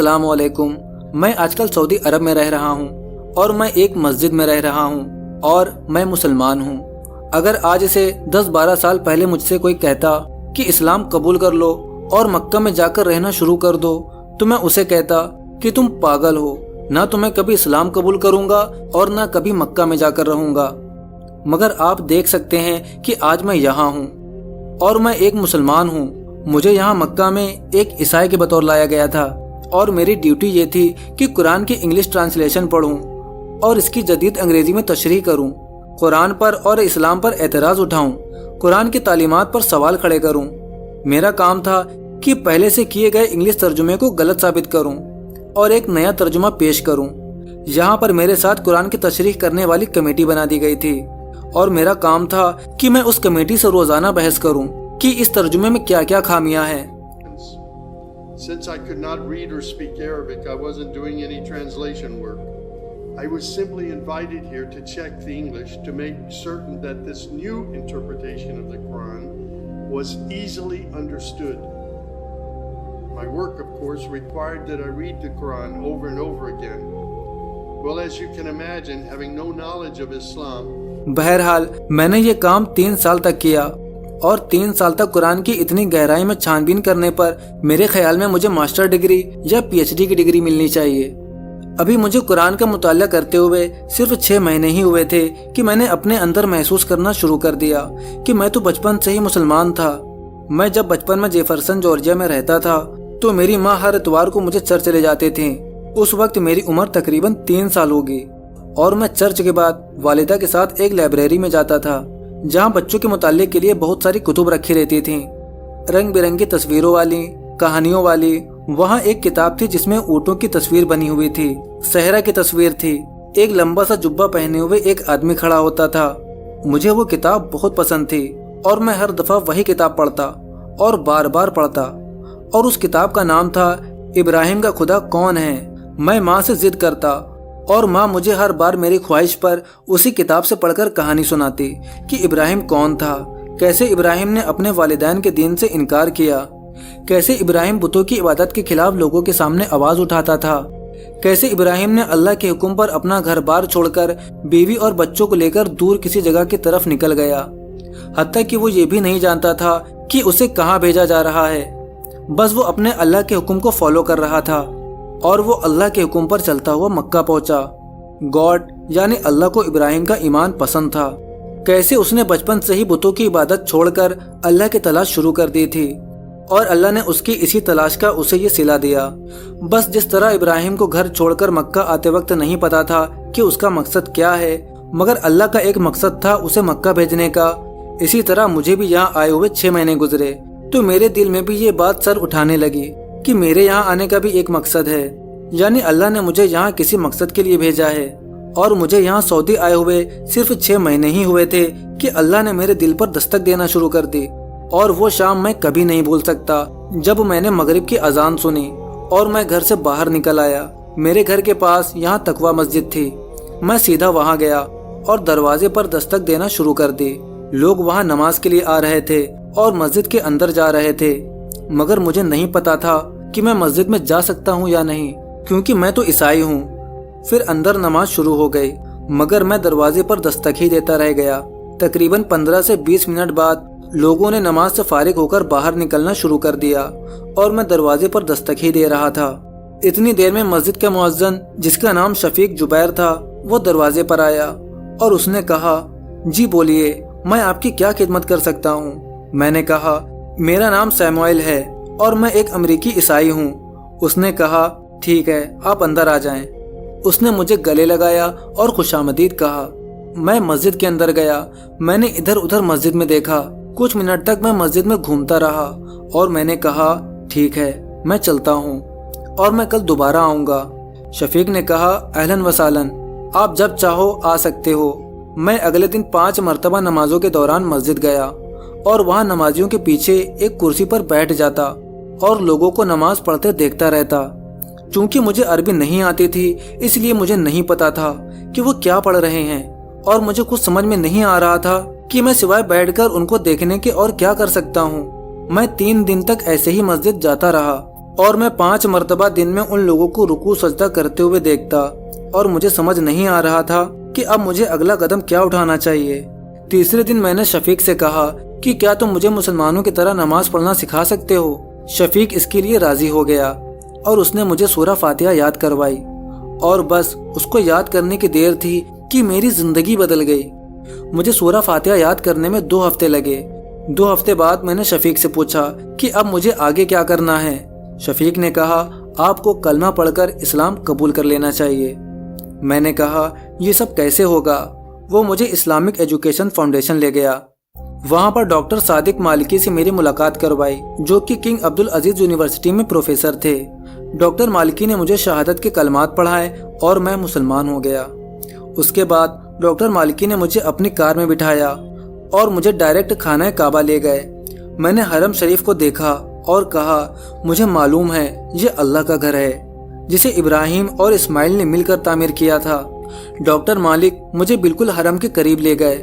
السلام علیکم۔ میں آج کل سعودی عرب میں رہ رہا ہوں اور میں ایک مسجد میں رہ رہا ہوں اور میں مسلمان ہوں۔ اگر آج سے 10-12 سال پہلے مجھ سے کوئی کہتا کہ اسلام قبول کر لو اور مکہ میں جا کر رہنا شروع کر دو تو میں اسے کہتا کہ تم پاگل ہو، نہ تو میں کبھی اسلام قبول کروں گا اور نہ کبھی مکہ میں جا کر رہوں گا۔ مگر آپ دیکھ سکتے ہیں کہ آج میں یہاں ہوں اور میں ایک مسلمان ہوں۔ مجھے یہاں مکہ میں ایک عیسائی کے بطور لایا گیا تھا اور میری ڈیوٹی یہ تھی کہ قرآن کی انگلش ٹرانسلیشن پڑھوں اور اس کی جدید انگریزی میں تشریح کروں، قرآن پر اور اسلام پر اعتراض اٹھاؤں، قرآن کی تعلیمات پر سوال کھڑے کروں۔ میرا کام تھا کہ پہلے سے کیے گئے انگلش ترجمے کو غلط ثابت کروں اور ایک نیا ترجمہ پیش کروں۔ یہاں پر میرے ساتھ قرآن کی تشریح کرنے والی کمیٹی بنا دی گئی تھی اور میرا کام تھا کہ میں اس کمیٹی سے روزانہ بحث کروں کہ اس ترجمے میں کیا کیا خامیاں ہیں۔ Since I could not read or speak Arabic, I wasn't doing any translation work. I was simply invited here to check the English to make certain that this new interpretation of the Quran was easily understood. My work, of course, required that I read the Quran over and over again. Well, as you can imagine, having no knowledge of Islam. بہرحال میں نے یہ کام 3 سال تک کیا اور 3 سال تک قرآن کی اتنی گہرائی میں چھان بین کرنے پر میرے خیال میں مجھے ماسٹر ڈگری یا پی ایچ ڈی کی ڈگری ملنی چاہیے۔ ابھی مجھے قرآن کا مطالعہ کرتے ہوئے صرف 6 مہینے ہی ہوئے تھے کہ میں نے اپنے اندر محسوس کرنا شروع کر دیا کہ میں تو بچپن سے ہی مسلمان تھا۔ میں جب بچپن میں جیفرسن جارجیا میں رہتا تھا تو میری ماں ہر اتوار کو مجھے چرچ لے جاتے تھے۔ اس وقت میری عمر تقریباً 3 سال ہوگی اور میں چرچ کے بعد والدہ کے ساتھ ایک لائبریری میں جاتا تھا جہاں بچوں کے مطالعے کے لیے بہت ساری کتب رکھی رہتی تھیں، رنگ برنگی تصویروں والی، کہانیوں والی۔ وہاں ایک کتاب تھی جس میں اونٹوں کی تصویر بنی ہوئی تھی، صحرا کی تصویر تھی، ایک لمبا سا جبہ پہنے ہوئے ایک آدمی کھڑا ہوتا تھا۔ مجھے وہ کتاب بہت پسند تھی اور میں ہر دفعہ وہی کتاب پڑھتا اور بار بار پڑھتا، اور اس کتاب کا نام تھا ابراہیم کا خدا کون ہے۔ میں ماں سے ضد کرتا اور ماں مجھے ہر بار میری خواہش پر اسی کتاب سے پڑھ کر کہانی سناتی کہ ابراہیم کون تھا، کیسے ابراہیم نے اپنے والدین کے دین سے انکار کیا، کیسے ابراہیم بتوں کی عبادت کے خلاف لوگوں کے سامنے آواز اٹھاتا تھا، کیسے ابراہیم نے اللہ کے حکم پر اپنا گھر بار چھوڑ کر بیوی اور بچوں کو لے کر دور کسی جگہ کی طرف نکل گیا، حتیٰ کہ وہ یہ بھی نہیں جانتا تھا کہ اسے کہاں بھیجا جا رہا ہے۔ بس وہ اپنے اللہ کے حکم کو فالو کر رہا تھا اور وہ اللہ کے حکم پر چلتا ہوا مکہ پہنچا۔ گاڈ یعنی اللہ کو ابراہیم کا ایمان پسند تھا۔ کیسے اس نے بچپن سے ہی بتوں کی عبادت چھوڑ کر اللہ کی تلاش شروع کر دی تھی اور اللہ نے اس کی اسی تلاش کا اسے یہ صلہ دیا۔ بس جس طرح ابراہیم کو گھر چھوڑ کر مکہ آتے وقت نہیں پتا تھا کہ اس کا مقصد کیا ہے، مگر اللہ کا ایک مقصد تھا اسے مکہ بھیجنے کا، اسی طرح مجھے بھی یہاں آئے ہوئے 6 مہینے گزرے تو میرے دل میں بھی یہ بات سر اٹھانے لگی کہ میرے یہاں آنے کا بھی ایک مقصد ہے، یعنی اللہ نے مجھے یہاں کسی مقصد کے لیے بھیجا ہے۔ اور مجھے یہاں سعودی آئے ہوئے صرف 6 مہینے ہی ہوئے تھے کہ اللہ نے میرے دل پر دستک دینا شروع کر دی، اور وہ شام میں کبھی نہیں بھول سکتا جب میں نے مغرب کی اذان سنی اور میں گھر سے باہر نکل آیا۔ میرے گھر کے پاس یہاں تقویٰ مسجد تھی، میں سیدھا وہاں گیا اور دروازے پر دستک دینا شروع کر دی۔ لوگ وہاں نماز کے لیے آ رہے تھے اور مسجد کے اندر جا رہے تھے، مگر مجھے نہیں پتا تھا کہ میں مسجد میں جا سکتا ہوں یا نہیں، کیونکہ میں تو عیسائی ہوں۔ پھر اندر نماز شروع ہو گئی، مگر میں دروازے پر دستک ہی دیتا رہ گیا۔ تقریباً 15 سے 20 منٹ بعد لوگوں نے نماز سے فارغ ہو کر باہر نکلنا شروع کر دیا اور میں دروازے پر دستک ہی دے رہا تھا۔ اتنی دیر میں مسجد کا مؤذن جس کا نام شفیق جبیر تھا وہ دروازے پر آیا اور اس نے کہا، جی بولیے، میں آپ کی کیا خدمت کر سکتا ہوں؟ میں نے کہا، میرا نام سیموئل ہے اور میں ایک امریکی عیسائی ہوں۔ اس نے کہا، ٹھیک ہے، آپ اندر آ جائیں۔ اس نے مجھے گلے لگایا اور خوش آمدید کہا۔ میں مسجد کے اندر گیا، میں نے ادھر ادھر مسجد میں دیکھا، کچھ منٹ تک میں مسجد میں گھومتا رہا اور میں نے کہا، ٹھیک ہے، میں چلتا ہوں اور میں کل دوبارہ آؤں گا۔ شفیق نے کہا، اہلاً و سہلاً، آپ جب چاہو آ سکتے ہو۔ میں اگلے دن 5 مرتبہ نمازوں کے دوران مسجد گیا اور وہاں نمازیوں کے پیچھے ایک کرسی پر بیٹھ جاتا اور لوگوں کو نماز پڑھتے دیکھتا رہتا۔ چونکہ مجھے عربی نہیں آتی تھی اس لیے مجھے نہیں پتا تھا کہ وہ کیا پڑھ رہے ہیں اور مجھے کچھ سمجھ میں نہیں آ رہا تھا کہ میں سوائے بیٹھ کر ان کو دیکھنے کے اور کیا کر سکتا ہوں۔ میں 3 دن تک ایسے ہی مسجد جاتا رہا और मैं 5 मरतबा दिन में उन लोगों को रुकू सजदा करते हुए देखता और मुझे समझ नहीं आ रहा था कि अब मुझे अगला कदम क्या उठाना चाहिए। तीसरे दिन मैंने शफीक से कहा कि क्या तुम मुझे मुसलमानों की तरह नमाज पढ़ना सिखा सकते हो। शफीक इसके लिए राजी हो गया और उसने मुझे सूरह फातिहा याद करवाई और बस उसको याद करने की देर थी कि मेरी जिंदगी बदल गई। मुझे सूरह फातिहा याद करने में 2 हफ्ते लगे। 2 हफ्ते बाद मैंने शफीक से पूछा कि अब मुझे आगे क्या करना है। शफीक ने कहा, आपको कलमा पढ़कर इस्लाम कबूल कर लेना चाहिए। मैंने कहा, ये सब कैसे होगा। वो मुझे इस्लामिक एजुकेशन फाउंडेशन ले गया। वहाँ पर डॉक्टर सादिक मालिकी से मेरी मुलाकात करवाई, जो कि किंग अब्दुल अजीज यूनिवर्सिटी में प्रोफेसर थे। डॉक्टर मालिकी ने मुझे शहादत के कलमात पढ़ाए और मैं मुसलमान हो गया। उसके बाद डॉक्टर मालिकी ने मुझे अपनी कार में बिठाया और मुझे डायरेक्ट खाना काबा ले गए। मैंने हरम शरीफ को देखा और कहा, मुझे मालूम है ये अल्लाह का घर है जिसे इब्राहिम और इस्माइल ने मिलकर तामीर किया था। डॉक्टर मालिक मुझे बिल्कुल हरम के करीब ले गए।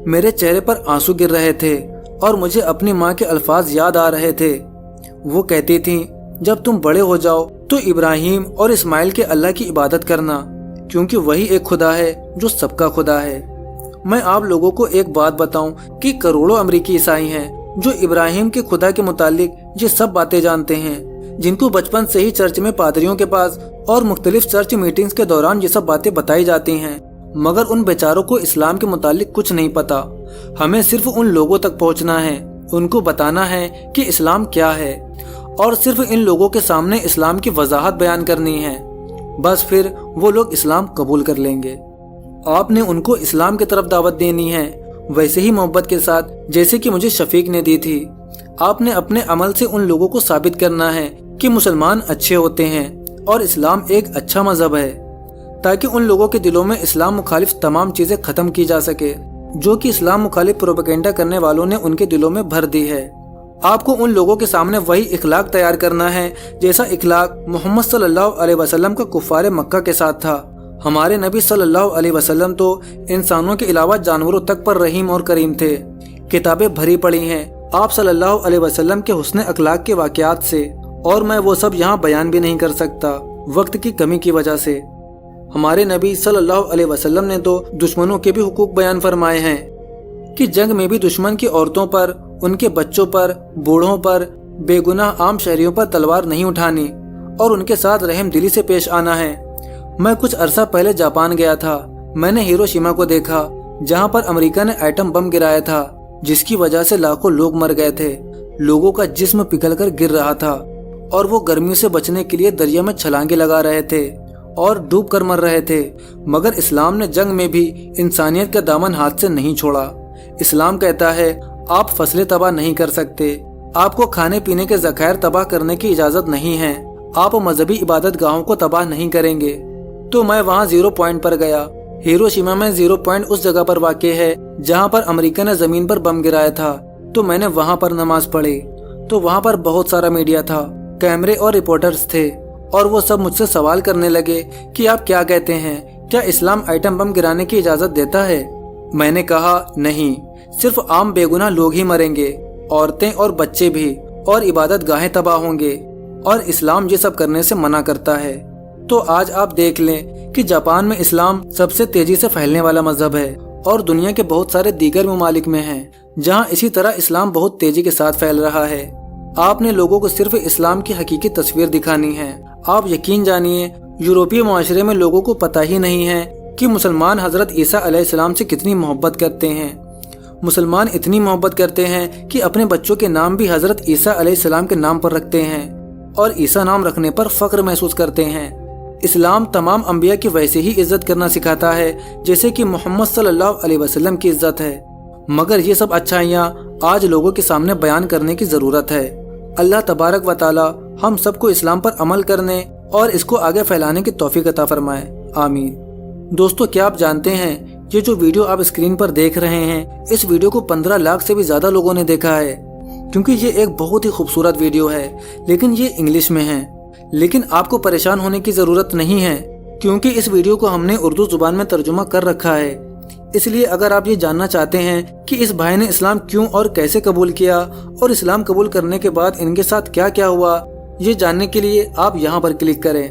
मेरे चेहरे पर आंसू गिर रहे थे और मुझे अपनी माँ के अल्फाज याद आ रहे थे। वो कहती थी, जब तुम बड़े हो जाओ तो इब्राहिम और इस्माइल के अल्लाह की इबादत करना, क्योंकि वही एक खुदा है जो सबका खुदा है। मैं आप लोगों को एक बात बताऊं कि करोड़ों अमरीकी ईसाई हैं जो इब्राहिम के खुदा के मुतालिक ये सब बातें जानते हैं, जिनको बचपन से ही चर्च में पादरियों के पास और मुख्तलिफ चर्च मीटिंग्स के दौरान ये सब बातें बताई जाती हैं, मगर उन बेचारों को इस्लाम के मुतालिक कुछ नहीं पता। हमें सिर्फ उन लोगों तक पहुंचना है, उनको बताना है कि इस्लाम क्या है और सिर्फ इन लोगों के सामने इस्लाम की वजाहत बयान करनी है। बस फिर वो लोग इस्लाम कबूल कर लेंगे। आपने उनको इस्लाम की तरफ दावत देनी है, वैसे ही मोहब्बत के साथ जैसे कि मुझे शफीक ने दी थी। आपने अपने अमल से उन लोगों को साबित करना है कि मुसलमान अच्छे होते हैं और इस्लाम एक अच्छा मजहब है, ताकि उन लोगों के दिलों में इस्लाम मुखालिफ तमाम चीजें खत्म की जा सके जो कि इस्लाम मुखालिफ प्रोपेगेंडा करने वालों ने उनके दिलों में भर दी है। आपको उन लोगों के सामने वही इखलाक तैयार करना है जैसा इखलाक मोहम्मद सल्लल्लाहु अलैहि वसल्लम का कुफ्फारे मक्का के साथ था। हमारे नबी सल्लल्लाहु अलैहि वसल्लम तो इंसानों के अलावा जानवरों तक पर रहीम और करीम थे। किताबें भरी पड़ी हैं आप सल्लल्लाहु अलैहि वसल्लम के हुस्न अखलाक के वाकयात से, और मैं वो सब यहाँ बयान भी नहीं कर सकता वक्त की कमी की वजह से। हमारे नबी सल्लल्लाहु अलैहि वसल्लम ने तो दुश्मनों के भी हुकूक बयान फरमाए हैं कि जंग में भी दुश्मन की औरतों पर, उनके बच्चों पर, बूढ़ों पर, बेगुनाह आम शहरियों पर तलवार नहीं उठानी और उनके साथ रहम दिली से पेश आना है। मैं कुछ अरसा पहले जापान गया था। मैंने हिरोशिमा को देखा जहां पर अमेरिका ने एटम बम गिराया था, जिसकी वजह से लाखों लोग मर गए थे। लोगों का जिस्म पिघलकर गिर रहा था और वो गर्मियों से बचने के लिए दरिया में छलांगे लगा रहे थे और डूब कर मर रहे थे। मगर इस्लाम ने जंग में भी इंसानियत का दामन हाथ से नहीं छोड़ा। इस्लाम कहता है आप फसलें तबाह नहीं कर सकते, आपको खाने पीने के ज़खायर तबाह करने की इजाज़त नहीं है, आप मजहबी इबादत गाहों को तबाह नहीं करेंगे। तो मैं वहाँ 0 पॉइंट पर गया। हिरोशिमा में 0 पॉइंट उस जगह पर वाक़ है जहाँ पर अमेरिका ने ज़मीन पर बम गिराया था। तो मैंने वहाँ पर नमाज पढ़ी। तो वहाँ पर बहुत सारा मीडिया था, कैमरे और रिपोर्टर्स थे, और वो सब मुझसे सवाल करने लगे कि आप क्या कहते हैं, क्या इस्लाम आइटम बम गिराने की इजाज़त देता है। मैंने कहा नहीं, सिर्फ आम बेगुनाह लोग ही मरेंगे, औरतें और बच्चे भी, और इबादत गाहें तबाह होंगे, और इस्लाम ये सब करने से मना करता है। तो आज आप देख लें कि जापान में इस्लाम सबसे तेजी से फैलने वाला मजहब है और दुनिया के बहुत सारे दीगर ममालिक में है जहां इसी तरह इस्लाम बहुत तेजी के साथ फैल रहा है। आपने लोगों को सिर्फ इस्लाम की हकीकी तस्वीर दिखानी है। आप यकीन जानिए यूरोपीय माशरे में लोगों को पता ही नहीं है कि मुसलमान हजरत ईसा अलैहिस्सलाम से कितनी मोहब्बत करते हैं। मुसलमान इतनी मोहब्बत करते हैं कि अपने बच्चों के नाम भी हजरत ईसा अलैहिस्सलाम के नाम पर रखते हैं और ईसा नाम रखने पर फख्र महसूस करते हैं। इस्लाम तमाम अंबिया की वैसे ही इज्जत करना सिखाता है जैसे कि मोहम्मद सल्लल्लाहु अलैहि वसल्लम की इज्जत है। मगर ये सब अच्छाइयाँ आज लोगों के सामने बयान करने की ज़रूरत है। अल्लाह तबारक व तआला हम सबको इस्लाम पर अमल करने और इसको आगे फैलाने की तौफीक अता फरमाए, आमीन। दोस्तों, क्या आप जानते हैं ये जो वीडियो आप स्क्रीन पर देख रहे हैं, इस वीडियो को 15 लाख से भी ज़्यादा लोगों ने देखा है, क्योंकि ये एक बहुत ही खूबसूरत वीडियो है, लेकिन ये इंग्लिश में है। लेकिन आपको परेशान होने की ज़रूरत नहीं है, क्योंकि इस वीडियो को हमने उर्दू ज़ुबान में तर्जुमा कर रखा है। इसलिए अगर आप ये जानना चाहते हैं कि इस भाई ने इस्लाम क्यों और कैसे कबूल किया और इस्लाम कबूल करने के बाद इनके साथ क्या क्या हुआ, یہ جاننے کے لیے آپ یہاں پر کلک کریں۔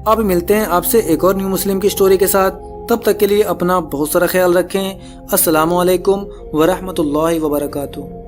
اب ملتے ہیں آپ سے ایک اور نیو مسلم کی سٹوری کے ساتھ، تب تک کے لیے اپنا بہت سارا خیال رکھیں۔ السلام علیکم ورحمۃ اللہ وبرکاتہ۔